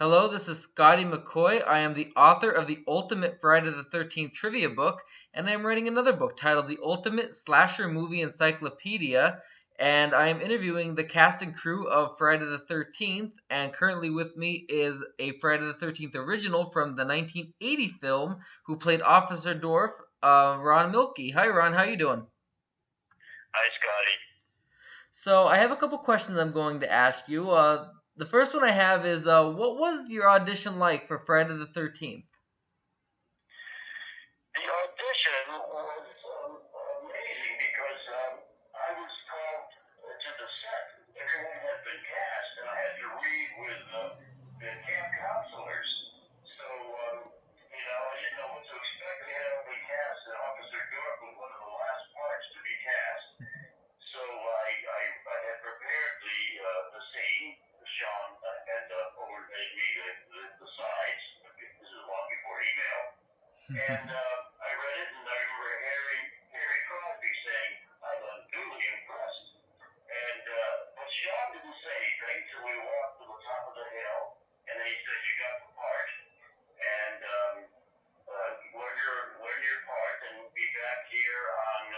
Hello, this is Scotty McCoy. I am the author of the Ultimate Friday the 13th trivia book, and I am writing another book titled The Ultimate Slasher Movie Encyclopedia. And I am interviewing the cast and crew of Friday the 13th, and currently with me is a Friday the 13th original from the 1980 film who played Officer Dorf, Ron Millkie. Hi, Ron. How you doing? Hi, Scotty. So I have a couple questions I'm going to ask you. The first one I have is, what was your audition like for Friday the 13th? The audition was amazing because I was called to the set. Everyone had been cast, and I had to read with the camp counselors. So, I didn't know what to expect. They had only cast, and Officer Dorf was one of the last parts to be cast. So I had prepared the scene. Sean had overlaid me the sides. This is long before email. And I read it, and I remember Harry Crosby saying, "I'm unduly impressed." And but Sean didn't say anything till we walked to the top of the hill, and then he said, "You got the part, and learn your part, and be back here on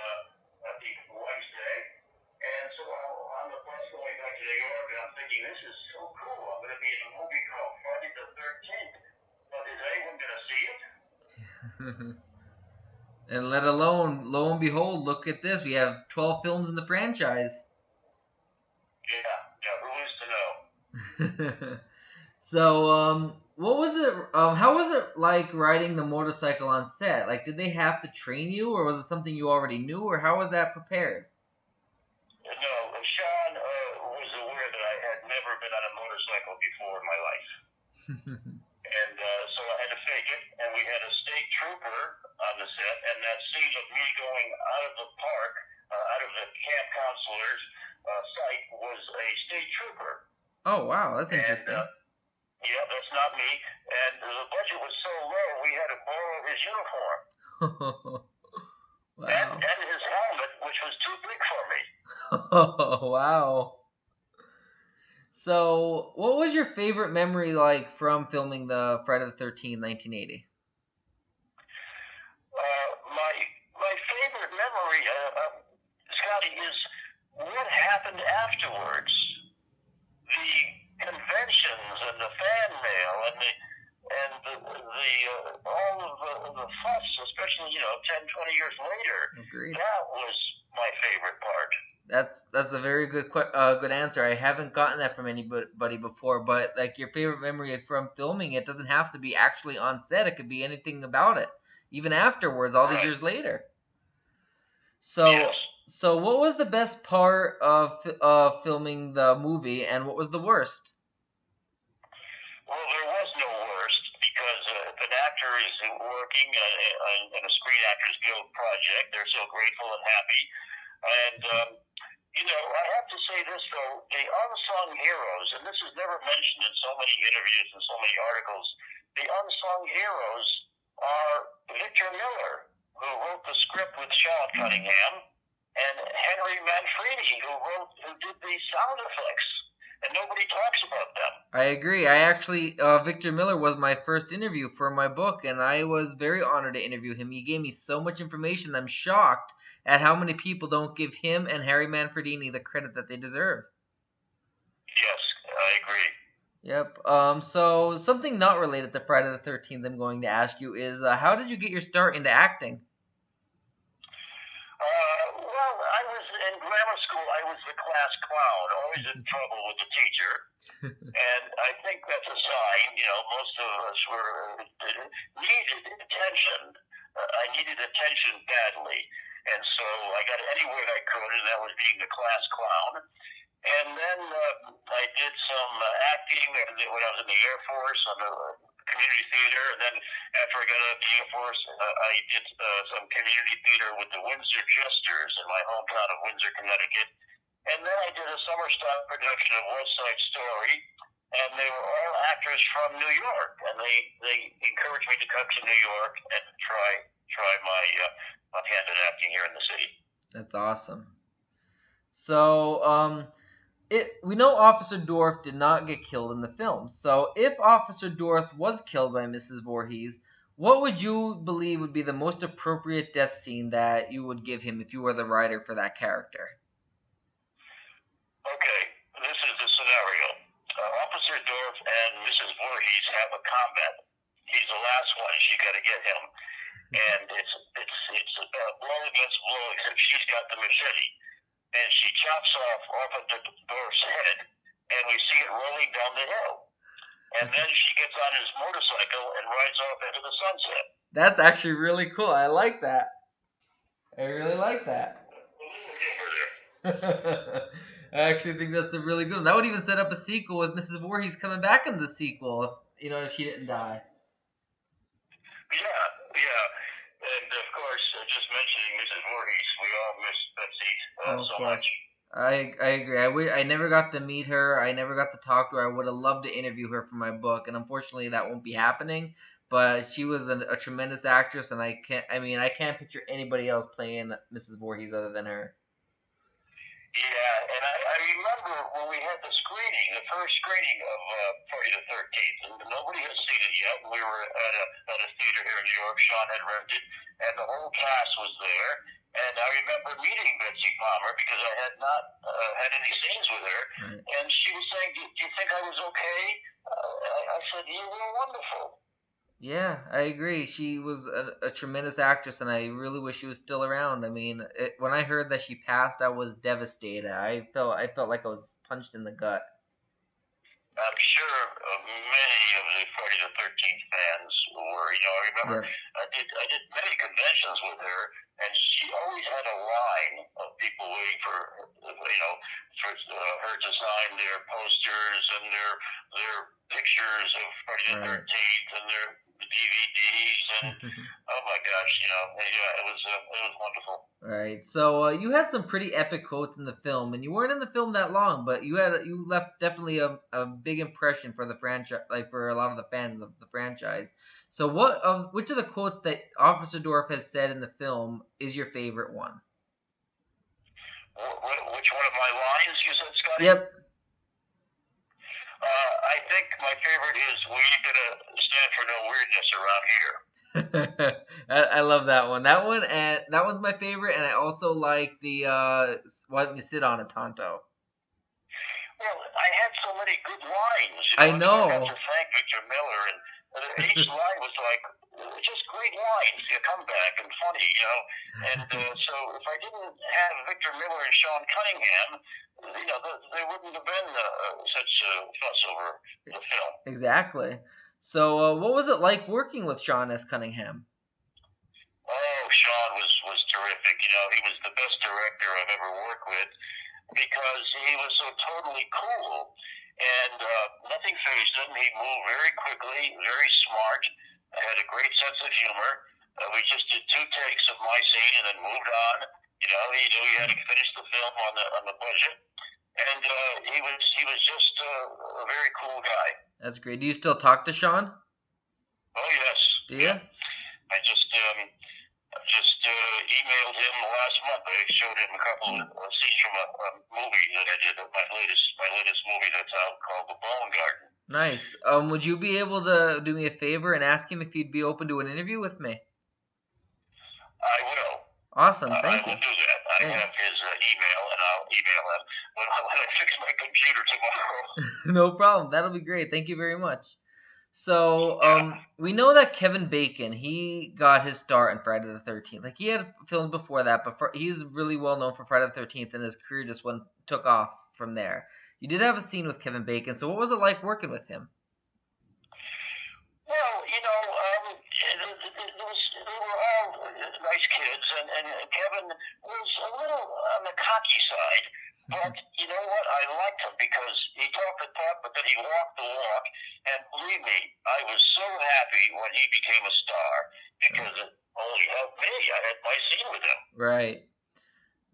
I think Wednesday." And so on the bus going back to New York, and I'm thinking, this is so cool. I'm going to be in a movie called Friday the 13th. But is anyone going to see it? And lo and behold, look at this. We have 12 films in the franchise. Yeah. Who is to know? So, what was it? How was it like riding the motorcycle on set? Like, did they have to train you, or was it something you already knew, or how was that prepared? No, Sean was aware that I had never been on a motorcycle before in my life. And so I had to fake it, and we had a state trooper on the set, and that scene of me going out of the park, out of the camp counselor's site, was a state trooper. Oh, wow, that's interesting. Yeah, that's not me. And the budget was so low, we had to borrow his uniform. Wow. And his helmet, which was too big for me. Wow. So, what was your favorite memory like from filming the Friday the 13th, 1980? My favorite memory, Scotty, is what happened afterwards. The conventions and the fan mail and all of the fuss, especially 10, 20 years later. Agreed. That was my favorite part. That's a very good answer. I haven't gotten that from anybody before, but like your favorite memory from filming it doesn't have to be actually on set. It could be anything about it, even afterwards, all these years later. So, yes. So what was the best part of filming the movie, and what was the worst? Well, there was no worst because if an actor is working in a Screen Actors Guild project, they're so grateful and happy. And I have to say this though: the unsung heroes, and this is never mentioned in so many interviews and so many articles. The unsung heroes are Victor Miller, who wrote the script with Sean Cunningham, and Henry Manfredi, who did the sound effects. And nobody talks about them. I agree. I actually, Victor Miller was my first interview for my book, and I was very honored to interview him. He gave me so much information. I'm shocked at how many people don't give him and Harry Manfredini the credit that they deserve. Yes, I agree. Yep. So something not related to Friday the 13th I'm going to ask you is, how did you get your start into acting? Well, I was in grammar school. I was the class clown, always in trouble with the teacher. And I think that's a sign. Most of us needed attention. I needed attention badly. And so I got anywhere I could, and that was being the class clown. And then I did some acting when I was in the Air Force on the community theater. And then after I got out of the Air Force, I did some community theater with the Windsor Jesters in my hometown of Windsor, Connecticut. And then I did a summer stock production of West Side Story. And they were all actors from New York. And they encouraged me to come to New York and try my hand at acting here in the city. That's awesome. So, We know Officer Dorf did not get killed in the film. So if Officer Dorf was killed by Mrs. Voorhees, what would you believe would be the most appropriate death scene that you would give him if you were the writer for that character? Okay, this is the scenario. Officer Dorf and Mrs. Voorhees have a combat. He's the last one. She got to get him, and it's blow against blow. Except she's got the machete, and she chops off Officer Dorf's head, and we see it rolling down the hill. And then she gets on his motorcycle and rides off into the sunset. That's actually really cool. I like that. I really like that. I actually think that's a really good one. That would even set up a sequel with Mrs. Voorhees coming back in the sequel, if she didn't die. Yeah. And of course, just mentioning Mrs. Voorhees, we all miss Betsy so much. I agree. I never got to meet her. I never got to talk to her. I would have loved to interview her for my book, and unfortunately, that won't be happening. But she was a tremendous actress, and I can't picture anybody else playing Mrs. Voorhees other than her. Yeah, and I remember when we had the first screening of Friday the 13th, and nobody had seen it yet. We were at a theater here in New York. Sean had rented, and the whole cast was there. And I remember meeting Betsy Palmer because I had not had any scenes with her. Right. And she was saying, do you think I was okay? I said, you were wonderful. Yeah, I agree. She was a tremendous actress, and I really wish she was still around. I mean, when I heard that she passed, I was devastated. I felt like I was punched in the gut. I'm sure many of the Friday the 13th fans were. I remember I did many conventions with her, and she always had a line of people waiting for her to sign their posters and their pictures of Friday the 13th and their DVDs and oh my gosh, it was wonderful. Right. So you had some pretty epic quotes in the film, and you weren't in the film that long, but you left definitely a big impression for the franchise, like for a lot of the fans of the franchise. So which of the quotes that Officer Dorf has said in the film is your favorite one? Which one of my lines you said, Scotty? Yep. I think my favorite is "We ain't gonna stand for no weirdness around here." I love that one. That one's my favorite, and I also like the "Why don't you sit on it, Tonto?" Well, I had so many good lines. I know. I had to thank Victor Miller, and each line was like just great lines. You come back and funny, And so if I didn't have Victor Miller and Sean Cunningham, there wouldn't have been such a fuss over the film. Exactly. So, what was it like working with John S. Cunningham? Oh, Sean was terrific. He was the best director I've ever worked with because he was so totally cool and nothing fazed him. He moved very quickly, very smart, had a great sense of humor. We just did 2 takes of my scene and then moved on. He knew he had to finish the film on the budget. And he was just a very cool guy. That's great. Do you still talk to Sean? Oh yes. Do you? I just emailed him last month. I showed him a couple of scenes from a movie that I did. My latest movie that's out called The Bone Garden. Nice. Would you be able to do me a favor and ask him if he'd be open to an interview with me? I will. Awesome. Thank you. I will do that. I have his email, and I'll email him when I fix my computer tomorrow. No problem. That'll be great. Thank you very much. So, we know that Kevin Bacon, he got his start in Friday the 13th. Like, he had filmed before that, but he's really well known for Friday the 13th, and his career just took off from there. You did have a scene with Kevin Bacon, so what was it like working with him? Well, they were all nice kids, and Kevin was a little on the cocky side. But you know what? I liked him because he talked the talk, but then he walked the walk. And believe me, I was so happy when he became a star because it only helped me. I had my scene with him. Right.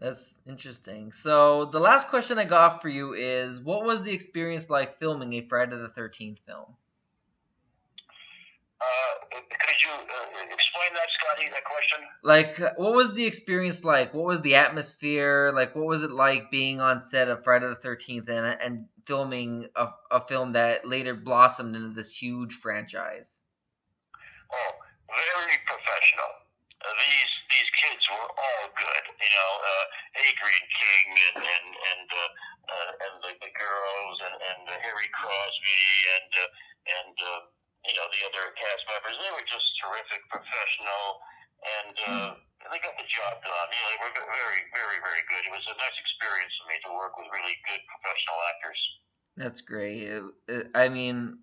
That's interesting. So the last question I got for you is, what was the experience like filming a Friday the 13th film? Could you you explain that, Scotty, that question? Like, what was the experience like? What was the atmosphere? Like, what was it like being on set of Friday the 13th and filming a film that later blossomed into this huge franchise? Oh, very professional. These kids were all good. Adrian King and the girls and Harry Crosby and the other cast members. They were just terrific, professional, and they got the job done. They were very, very, very good. It was a nice experience for me to work with really good professional actors. That's great. I mean,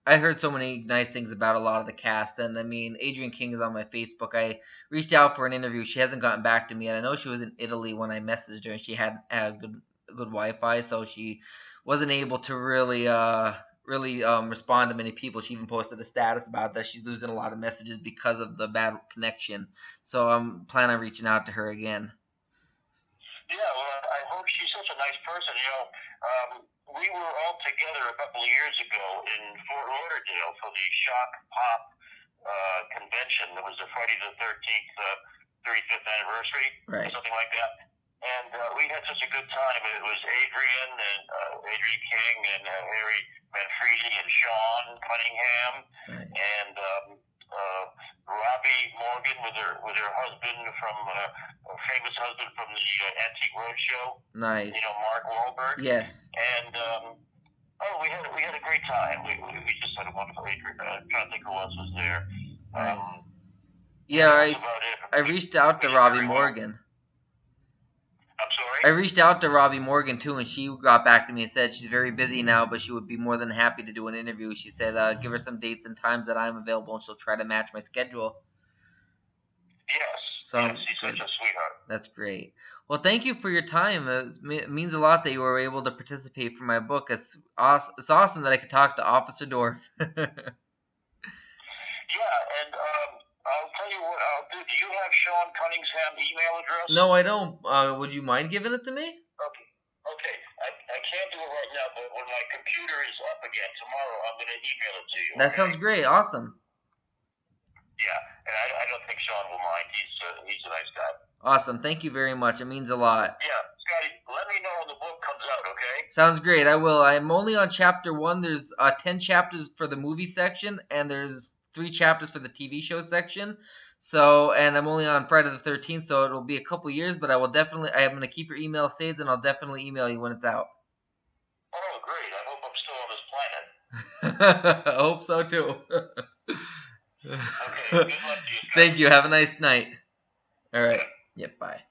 I heard so many nice things about a lot of the cast, and I mean, Adrian King is on my Facebook. I reached out for an interview. She hasn't gotten back to me, and I know she was in Italy when I messaged her, and she had good Wi-Fi, so she wasn't able to really respond to many people. She even posted a status about that she's losing a lot of messages because of the bad connection. So I'm planning on reaching out to her again. Yeah, well, I hope she's such a nice person. We were all together a couple of years ago in Fort Lauderdale for the Shock Pop convention. It was the Friday the 13th 35th anniversary, right, or something like that. And we had such a good time. It was Adrian King and Harry Manfredi and Sean Cunningham, right, and Robbie Morgan with her husband from famous husband from the Antique Roadshow. nice. Mark Wahlberg. Yes. And we had a great time. We just had a wonderful. I'm trying to think who else was there. Nice. I reached out to Robbie Morgan. I'm sorry? I reached out to Robbie Morgan too, and she got back to me and said she's very busy now, but she would be more than happy to do an interview. She said, give her some dates and times that I'm available, and she'll try to match my schedule. Yes, she's such a sweetheart. That's great. Well, thank you for your time. It means a lot that you were able to participate for my book. It's awesome that I could talk to Officer Dorf. Yeah, and I'll tell you what I'll do. Do you have Sean Cunningham's email address? No, I don't. Would you mind giving it to me? Okay. I can't do it right now, but when my computer is up again tomorrow, I'm going to email it to you. That sounds great. Awesome. Yeah, and I don't think Sean will mind. He's a nice guy. Awesome. Thank you very much. It means a lot. Yeah, Scotty, let me know when the book comes out, okay? Sounds great. I will. I'm only on chapter 1. There's 10 chapters for the movie section, and there's 3 chapters for the TV show section. So, and I'm only on Friday the 13th, so it'll be a couple years, but I'm going to keep your email saved, and I'll definitely email you when it's out. Oh, great. I hope I'm still on this planet. I hope so, too. Okay, good luck to you, Scotty. Thank you. Have a nice night. All right. Yep, bye.